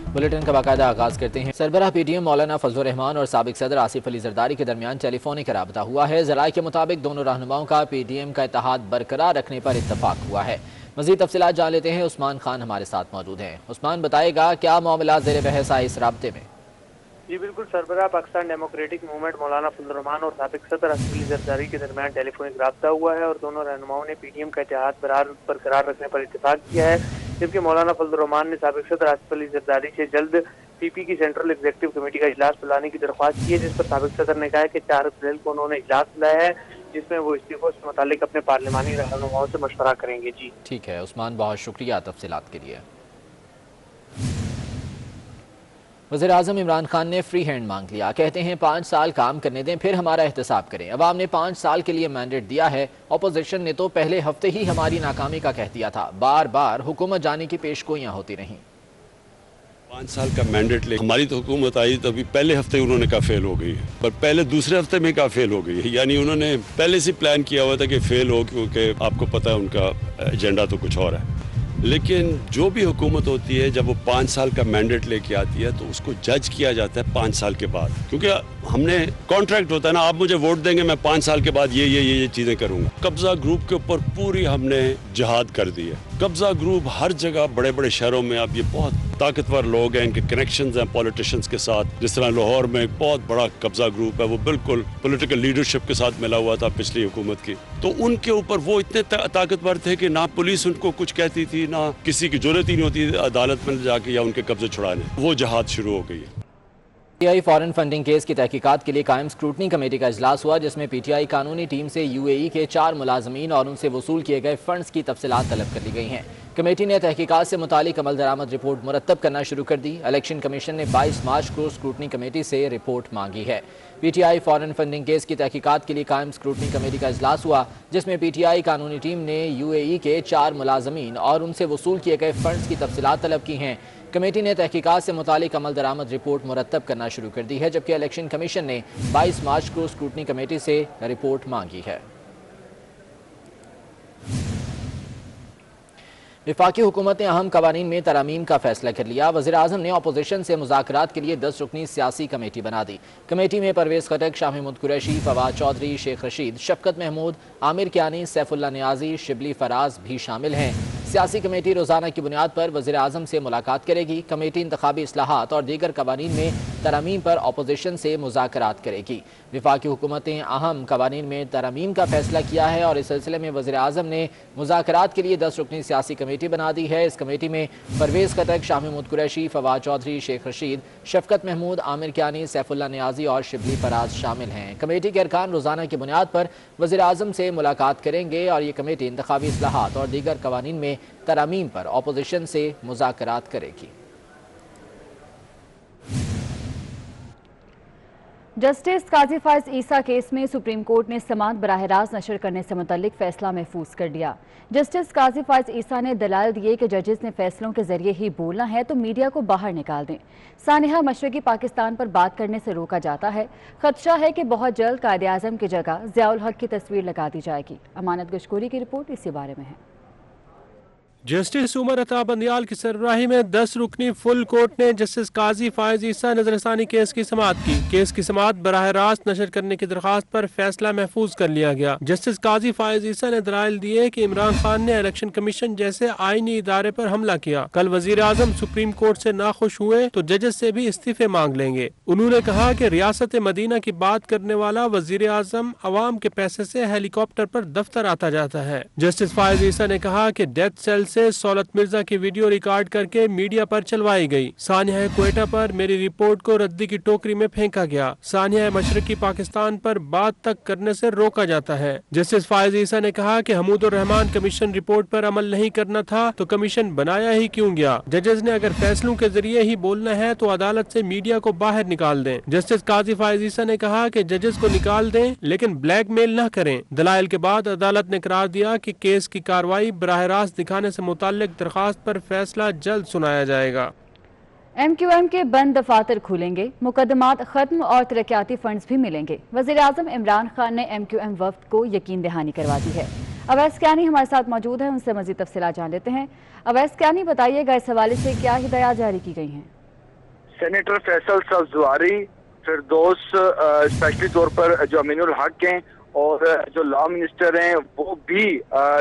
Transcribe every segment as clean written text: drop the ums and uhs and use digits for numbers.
Bulletin का बाकायदा आगाज करते हैं। सरबराह पीटीएम मौलाना फजलुर रहमान और साबिक सदर आसिफ अली जरदारी के दरमियान टेलीफोनिक राबता हुआ है। जराये के मुताबिक दोनों रहनुमाओं का पीटीएम का इत्तेहाद बरकरार रखने पर इत्तफाक हुआ है। मजीद तफसीलात जान लेते हैं। उस्मान खान हमारे साथ मौजूद हैं। उस्मान, बताएगा क्या मामला ज़ेर बहस आए इस राबते में? जी बिल्कुल, सरबराह पाकिस्तान डेमोक्रेटिक मूवमेंट मौलाना फजलुर रहमान और साबिक सदर आसिफ अली जरदारी के दरमियान टेलीफोनिक राब्ता हुआ है और दोनों रहनुमाओं ने पीटीएम का इत्तेहाद बरकरार रखने पर इत्तेफाक किया है। जबकि मौलाना फजलुर रहमान ने साबिक सदर आसिफ अली जरदारी से जल्द पीपी की सेंट्रल एग्जीक्यूटिव कमेटी का इजलास बुलाने की दरख्वास्त की है, जिस पर साबिक सदर ने कहा है कि 4 अप्रैल को उन्होंने इजलास बुलाया है, जिसमें वो इस्तीफों से मुतालिक अपने पार्लिमानी रहनुमाओं से मशवरा करेंगे। जी ठीक है उस्मान, बहुत शुक्रिया तफसीलात के लिए। वज़ीर आज़म इमरान खान ने फ्री हैंड मांग लिया। कहते हैं 5 साल काम करने दें, फिर हमारा एहतसाब करें। अवाम ने 5 साल के लिए मैंडेट दिया है। अपोजिशन ने तो पहले हफ्ते ही हमारी नाकामी का कह दिया था। बार बार हुकूमत जाने की पेशगोइयां होती रहीं। 5 साल का मैंडेट ले हमारी तो हुकूमत आई तो अभी पहले हफ्ते उन्होंने कहा फेल हो गई है, पर पहले दूसरे हफ्ते में कहा फेल हो गई है। यानी उन्होंने पहले से प्लान किया हुआ था कि फेल हो, क्योंकि आपको पता है उनका एजेंडा तो कुछ और है। लेकिन जो भी हुकूमत होती है जब वो 5 साल का मैंडेट लेके आती है तो उसको जज किया जाता है 5 साल के बाद, क्योंकि हमने कॉन्ट्रैक्ट होता है ना, आप मुझे वोट देंगे मैं 5 साल के बाद ये चीज़ें करूँगा। कब्जा ग्रुप के ऊपर पूरी हमने जिहाद कर दी है। कब्जा ग्रुप हर जगह बड़े बड़े शहरों में, अब ये बहुत ताकतवर लोग हैं, इनके कनेक्शंस हैं पॉलिटिशियंस के साथ। जिस तरह लाहौर में एक बहुत बड़ा कब्जा ग्रुप है, वो बिल्कुल पॉलिटिकल लीडरशिप के साथ मिला हुआ था पिछली हुकूमत की, तो उनके ऊपर वो इतने ताकतवर थे कि ना पुलिस उनको कुछ कहती थी, ना किसी की जरूरत ही नहीं होती अदालत में जाके या उनके कब्जे छुड़ाने। वो जहाद शुरू हो गई है। पीटीआई फॉरेन फंडिंग केस की तहकीकात के लिए कायम स्क्रूटनी कमेटी का इजलास हुआ, जिसमें पीटीआई कानूनी टीम से यूएई के 4 मुलाजमीन और उनसे वसूल किए गए फंड्स की तफसीलात तलब कर ली गई हैं। कमेटी ने तहकीकात से मुतालिक अमल दरामद रिपोर्ट मुरतब करना शुरू कर दी। इलेक्शन कमीशन ने 22 मार्च को स्क्रूटनी कमेटी से रिपोर्ट मांगी है। पीटीआई फॉरेन फंडिंग केस की तहकीकात के लिए कायम स्क्रूटनी कमेटी का इजलास हुआ, जिसमें पीटीआई कानूनी टीम ने यूएई के 4 मुलाजमीन और उनसे वसूल किए गए फंड्स की तफसीलात तलब की हैं। कमेटी ने तहकीकात से मुतालिक अमल दरामद रिपोर्ट मुरतब करना शुरू कर दी है, जबकि इलेक्शन कमीशन ने 22 मार्च को स्क्रूटनी कमेटी से रिपोर्ट मांगी है। वफाकी हुकूमत ने अहम कवानीन में तरामीम का फैसला कर लिया। वज़ीर आज़म ने अपोजिशन से मुज़ाकरात के लिए 10 रुकनी सियासी कमेटी बना दी। कमेटी में परवेज़ खटक, शाह महमूद कुरैशी, फवाद चौधरी, शेख रशीद, शफकत महमूद, आमिर कियानी, सैफुल्लाह नियाज़ी, शिबली फराज भी शामिल हैं। सियासी कमेटी रोज़ाना की बुनियाद पर वज़ीर आज़म से मुलाकात करेगी। कमेटी इंतखाबी इस्लाहात और दीगर कवानीन में तरामीम पर अपोजिशन से मुज़ाकरात करेगी। वफाकी हुकूमत ने अहम कवानीन में तरामीम का फैसला किया है और इस सिलसिले में वज़ीर आज़म ने मुज़ाकरात के लिए 10 रुकनी सियासी कमेटी बना दी है। इस कमेटी में परवेज़ खटक, शाह महमूद कुरैशी, फवाद चौधरी, शेख रशीद, शफकत महमूद, आमिर कियानी, सैफुल्लाह नियाज़ी और शिबली फराज शामिल हैं। कमेटी के अरकान रोज़ाना की बुनियाद पर वज़ीर आज़म से मुलाकात करेंगे और ये कमेटी इंतखाबी इस्लाहात और दीगर कवानीन में तरामीम पर अपोजिशन से मुज़ाकरात करेगी। जस्टिस काजी फायज ईसा केस में सुप्रीम कोर्ट ने समाअत बराह रास्त नशर करने से मुतल्लिक फैसला महफूज कर दिया। जस्टिस काजी फायज ईसा ने दलाल दिए कि जजेस ने फैसलों के जरिए ही बोलना है तो मीडिया को बाहर निकाल दें। सानिहा मशरकी पाकिस्तान पर बात करने से रोका जाता है। खदशा है कि बहुत जल्द कायदे आज़म की जगह ज़ियाउल हक की तस्वीर लगा दी जाएगी। अमानत गशकोरी की रिपोर्ट इसी बारे में है। जस्टिस उमर अता बंदियाल की सरबराही में 10 रुकनी फुल कोर्ट ने जस्टिस काजी फायज ईसा नजरसानी केस की समाअत की। केस की समाअत बराह रास्त नशर करने की दरखास्त पर फैसला महफूज कर लिया गया। जस्टिस काजी फायज ईसा ने दलाइल दिए कि इमरान खान ने इलेक्शन कमीशन जैसे आईनी इदारे पर हमला किया। कल वजीर आजम सुप्रीम कोर्ट से नाखुश हुए तो जजेस से भी इस्तीफे मांग लेंगे। उन्होंने कहा कि रियासत मदीना की बात करने वाला वजीर आजम अवाम के पैसे से हेलीकॉप्टर पर दफ्तर आता जाता है। जस्टिस फायज ईसा ने कहा कि डेथ सेल से सौलत मिर्जा की वीडियो रिकॉर्ड करके मीडिया पर चलवाई गई। सानिया क्वेटा पर मेरी रिपोर्ट को रद्दी की टोकरी में फेंका गया। सानिया मशरकी पाकिस्तान पर बात तक करने से रोका जाता है। जस्टिस फायज ईसा ने कहा कि हमूदुर रहमान कमीशन रिपोर्ट पर अमल नहीं करना था तो कमीशन बनाया ही क्यों गया। जजेस ने अगर फैसलों के जरिए ही बोलना है तो अदालत से मीडिया को बाहर निकाल दें। जस्टिस काजी फायज ईसा ने कहा कि जजेस को निकाल दें लेकिन ब्लैकमेल न करें। दलाइल के बाद अदालत ने करार दिया कि केस की कार्रवाई बराह रास्त दिखाने से मुताल्लिक दरखास्त पर फैसला जल्द सुनाया जाएगा। MQM के बंद दफातर खुलेंगे, मुकदमात खत्म और तरक्याती फंड्स भी मिलेंगे। वज़ीर आज़म इमरान खान ने MQM वफ्द को यकीन दहानी करवा दी है। अवैस कियानी हमारे साथ मौजूद है, उनसे मजीद तफसीलात जान लेते हैं। अवैस कियानी, बताइएगा इस हवाले से क्या हिदायत जारी की गई हैं? سینیٹر فیصل صاحب زواری، فردوس اسپیشلی طور پر جو امین الحق ہیں اور جو لا منسٹر ہیں وہ بھی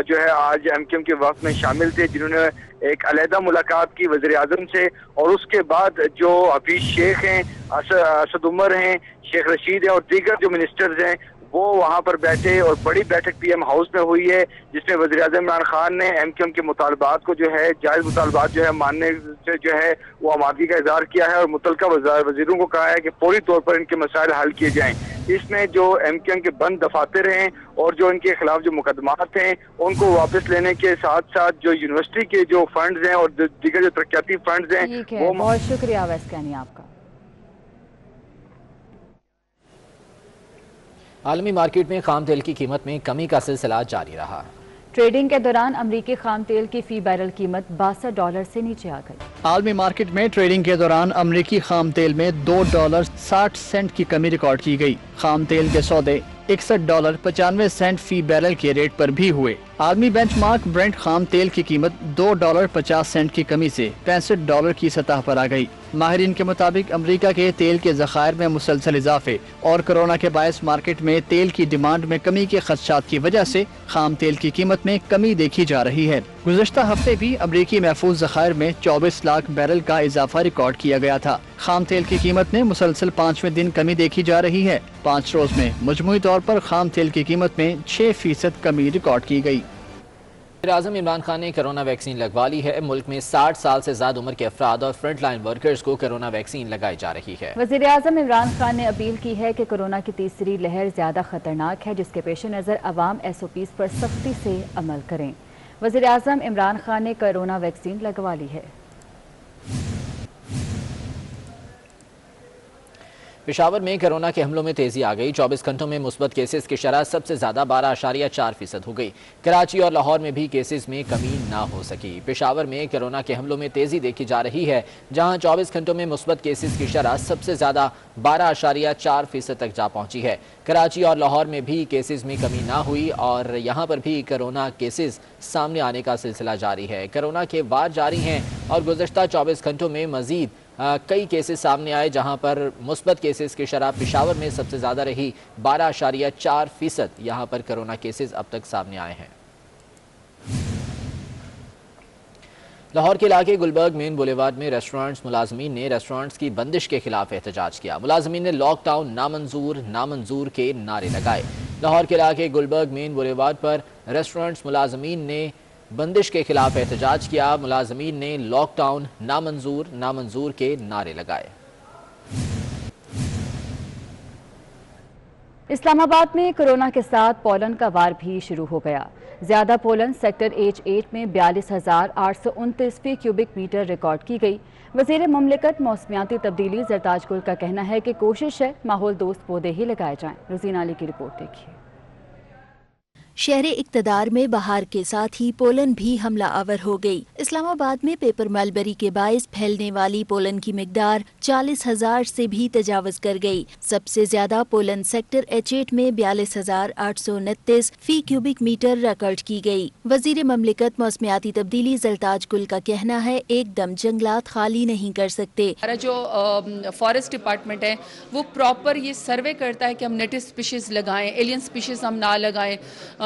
جو ہے آج ایم کیو ایم کے وفد میں شامل تھے، جنہوں نے ایک علیحدہ ملاقات کی وزیر اعظم سے، اور اس کے بعد جو حفیظ شیخ ہیں، اسد عمر ہیں، شیخ رشید ہیں اور دیگر جو منسٹرز ہیں وہ وہاں پر بیٹھے، اور بڑی بیٹھک پی ایم ہاؤس میں ہوئی ہے، جس میں وزیر اعظم عمران خان نے ایم کیو ایم کے مطالبات کو جو ہے جائز مطالبات جو ہے ماننے سے جو ہے وہ آمادگی کا اظہار کیا ہے، اور متعلقہ وزیروں کو کہا ہے کہ فوری طور پر ان کے مسائل حل کیے جائیں۔ اس میں جو ایم کیو ایم کے بند دفاتر ہیں اور جو ان کے خلاف جو مقدمات ہیں ان کو واپس لینے کے ساتھ ساتھ جو یونیورسٹی کے جو فنڈز ہیں اور دیگر جو ترقیاتی فنڈز ہیں وہ بہت شکریہ اویس کینی آپ کا۔ عالمی مارکیٹ میں خام تیل کی قیمت میں کمی کا سلسلہ جاری رہا۔ ٹریڈنگ کے دوران امریکی خام تیل کی فی بیرل قیمت $62 سے نیچے آ گئی۔ عالمی مارکیٹ میں ٹریڈنگ کے دوران امریکی خام تیل میں $2.60 کی کمی ریکارڈ کی گئی۔ خام تیل کے سودے $61.95 فی بیرل کے ریٹ پر بھی ہوئے۔ عالمی بینچ مارک برنٹ خام تیل کی قیمت $2.50 کی کمی سے $65 کی سطح پر آ گئی۔ ماہرین کے مطابق امریکہ کے تیل کے ذخائر میں مسلسل اضافے اور کورونا کے باعث مارکیٹ میں تیل کی ڈیمانڈ میں کمی کے خدشات کی وجہ سے خام تیل کی قیمت میں کمی دیکھی جا رہی ہے۔ گزشتہ ہفتے بھی امریکی محفوظ ذخائر میں 24 لاکھ بیرل کا اضافہ ریکارڈ کیا گیا تھا۔ خام تیل کی قیمت میں مسلسل 5ویں دن کمی دیکھی جا رہی ہے۔ 5 روز میں مجموعی طور پر خام تیل کی قیمت میں 6% کمی ریکارڈ کی گئی۔ وزیر اعظم عمران خان نے کرونا ویکسین لگوا لی ہے۔ ملک میں 60 سال سے زیادہ عمر کے افراد اور فرنٹ لائن ورکرز کو کرونا ویکسین لگائی جا رہی ہے۔ وزیر اعظم عمران خان نے اپیل کی ہے کہ کورونا کی تیسری لہر زیادہ خطرناک ہے، جس کے پیش نظر عوام SOPs پر سختی سے عمل کریں۔ وزیر اعظم عمران خان نے کرونا ویکسین لگوا لی ہے۔ پشاور میں کرونا کے حملوں میں تیزی آ گئی۔ 24 گھنٹوں میں مثبت کیسز کی شرح سب سے زیادہ 12.4% ہو گئی۔ کراچی اور لاہور میں بھی کیسز میں کمی نہ ہو سکی۔ پشاور میں کرونا کے حملوں میں تیزی دیکھی جا رہی ہے، جہاں 24 گھنٹوں میں مثبت کیسز کی شرح سب سے زیادہ 12.4% تک جا پہنچی ہے۔ کراچی اور لاہور میں بھی کیسز میں کمی نہ ہوئی اور یہاں پر بھی کرونا کیسز سامنے آنے کا سلسلہ جاری ہے۔ کرونا کے وار جاری ہیں اور گزشتہ 24 گھنٹوں میں مزید کئی کیسز سامنے آئے، جہاں پر مثبت کیسز کی شرح پشاور میں سب سے زیادہ رہی 12.4%۔ یہاں پر کرونا کیسز اب تک سامنے آئے ہیں۔ لاہور کے علاقے گلبرگ مین بولیوارڈ میں ریسٹورانٹس ملازمین نے ریسٹورانٹس کی بندش کے خلاف احتجاج کیا۔ ملازمین نے لاک ڈاؤن نامنظور کے نعرے لگائے۔ لاہور کے علاقے گلبرگ مین بولیوارڈ پر ریسٹورانٹس ملازمین نے بندش کے خلاف احتجاج کیا۔ ملازمین نے لاک ڈاؤن نامنظور کے نعرے لگائے۔ اسلام آباد میں کورونا کے ساتھ پولن کا وار بھی شروع ہو گیا۔ زیادہ پولن سیکٹر H8 میں 42,829 فی کیوبک میٹر ریکارڈ کی گئی۔ وزیر مملکت موسمیاتی تبدیلی زرتاج گل کا کہنا ہے کہ کوشش ہے ماحول دوست پودے ہی لگائے جائیں۔ روزینہ علی کی رپورٹ دیکھیے۔ شہر اقتدار میں بہار کے ساتھ ہی پولن بھی حملہ آور ہو گئی۔ اسلام آباد میں پیپر ملبری کے باعث پھیلنے والی پولن کی مقدار 40,000 سے بھی تجاوز کر گئی۔ سب سے زیادہ پولن سیکٹر H8 میں 42,829 فی کیوبک میٹر ریکارڈ کی گئی۔ وزیر مملکت موسمیاتی تبدیلی زرتاج گل کا کہنا ہے ایک دم جنگلات خالی نہیں کر سکتے۔ جو فارسٹ ڈپارٹمنٹ ہے وہ پراپر یہ سروے کرتا ہے کہ ہم نیٹو سپیشیز لگائیں، ایلین سپیشیز ہم نہ لگائیں،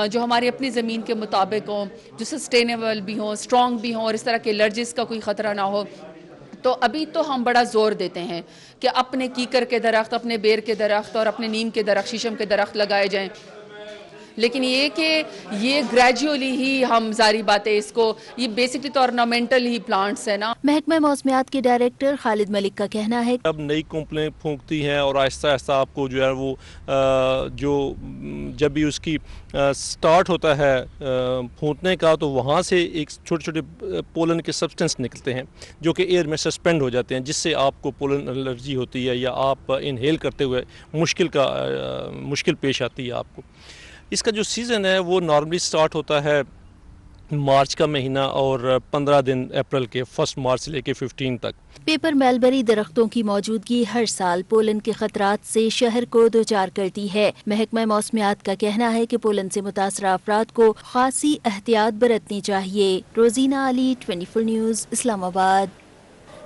جو ہماری اپنی زمین کے مطابق ہوں، جو سسٹینیبل بھی ہوں، اسٹرانگ بھی ہوں اور اس طرح کے الرجیز کا کوئی خطرہ نہ ہو۔ تو ابھی تو ہم بڑا زور دیتے ہیں کہ اپنے کیکر کے درخت، اپنے بیر کے درخت اور اپنے نیم کے درخت، شیشم کے درخت لگائے جائیں، لیکن یہ کہ یہ گریجولی ہی ہم ظاہری بات ہے اس کو، یہ بیسکلی تو ornamental ہی پلانٹس ہے نا۔ محکمہ موسمیات کے ڈائریکٹر خالد ملک کا کہنا ہے اب نئی کمپنیاں پھونکتی ہیں اور آہستہ آہستہ آپ کو جو ہے وہ جو جب بھی اس کی سٹارٹ ہوتا ہے پھونکنے کا تو وہاں سے ایک چھوٹے چھوٹے پولن کے سبسٹنس نکلتے ہیں جو کہ ایئر میں سسپینڈ ہو جاتے ہیں، جس سے آپ کو پولن الرجی ہوتی ہے یا آپ انہیل کرتے ہوئے مشکل پیش آتی ہے آپ کو۔ اس کا جو سیزن ہے وہ نارملی سٹارٹ ہوتا ہے مارچ کا مہینہ اور 15 دن اپریل کے 1 مارچ سے لے کے 15 تک۔ پیپر ملبری درختوں کی موجودگی ہر سال پولن کے خطرات سے شہر کو دوچار کرتی ہے۔ محکمہ موسمیات کا کہنا ہے کہ پولن سے متاثرہ افراد کو خاصی احتیاط برتنی چاہیے۔ روزینہ علی 24 نیوز اسلام آباد۔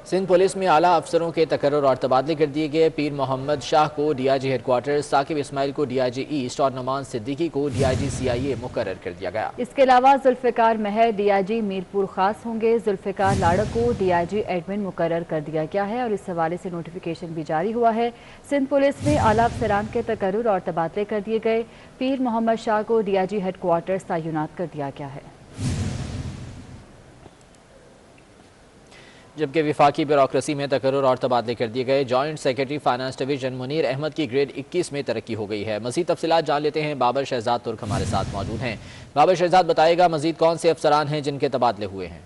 सिंध पुलिस में आला अफसरों के तकर्रुर और तबादले कर दिए गए। पीर मोहम्मद शाह को डीआईजी हेडक्वार्टर, साकिब इस्माइल को डीआईजी ईस्ट और नुमान सिद्दीकी को डीआईजी सीआईए मुकर्रर कर दिया गया। इसके अलावा जुल्फ़िकार महर डीआईजी मीरपुर खास होंगे। जुल्फ़िकार लाड़क को डीआईजी एडमिन मुकर्रर कर दिया गया है और इस हवाले से नोटिफिकेशन भी जारी हुआ है। सिंध पुलिस में आला अफसरान के तकर्रुर और तबादले कर दिए गए। पीर मोहम्मद शाह को डीआईजी हेडक्वार्टर तैनात कर दिया गया है। जबकि विफाकी ब्यूरोक्रेसी में तकर्रुर और तबादले कर दिए गए। Joint secretary finance division Munir Ahmad की ग्रेड 21 में तरक्की हो गई है। मजीद तफसीलात जान लेते हैं, बाबर शहजाद तुर्क हमारे साथ मौजूद हैं। बाबर शहजाद, बताएगा मजीद कौन से अफसरान हैं जिनके तबादले हुए हैं?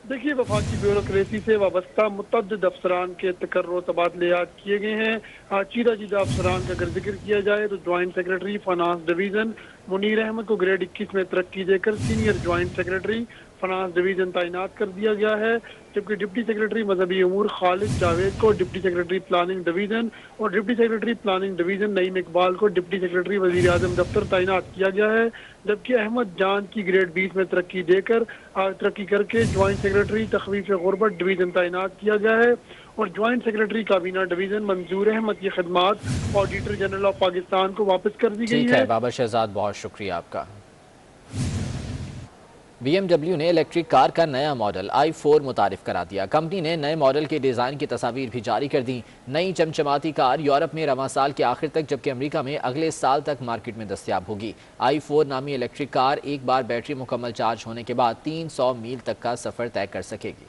देखिए, वफाकी ब्यूरोक्रेसी से वाबस्ता मुतअद्दिद अफसरान के तकर्रुर तबादले किए गए हैं। चीदा चीदा अफसरान का अगर जिक्र किया जाए तो joint secretary finance division Munir Ahmad को ग्रेड 21 में तरक्की देकर senior joint secretary finance division तैनात कर दिया गया है। जबकि डिप्टी सेक्रेटरी मजहबी उमूर खालिद जावेद को डिप्टी सेक्रेटरी प्लानिंग डिवीजन और deputy secretary planning division Naeem Iqbal को डिप्टी सेक्रेटरी वजीर आजम दफ्तर तैनात किया गया है। जबकि अहमद जान की ग्रेड 20 में तरक्की करके ज्वाइंट सेक्रेटरी तखवीफ गुर्बत डिवीजन तैनात किया गया है और ज्वाइंट सेक्रेटरी काबीना डिवीजन मंजूर अहमद की खिदमात ऑडिटर जनरल ऑफ पाकिस्तान को वापस कर दी गई है। बाबर शहजाद, बहुत शुक्रिया आपका। BMW ने इलेक्ट्रिक कार का नया मॉडल i4 मुतारिफ करा दिया। कंपनी ने नए मॉडल के डिज़ाइन की तस्वीर भी जारी कर दी। नई चमचमाती कार यूरोप में रवां साल के आखिर तक, जबकि अमेरिका में अगले साल तक मार्केट में दस्तयाब होगी। i4 नामी इलेक्ट्रिक कार एक बार बैटरी मुकम्मल चार्ज होने के बाद 300 मील तक का सफ़र तय कर सकेगी।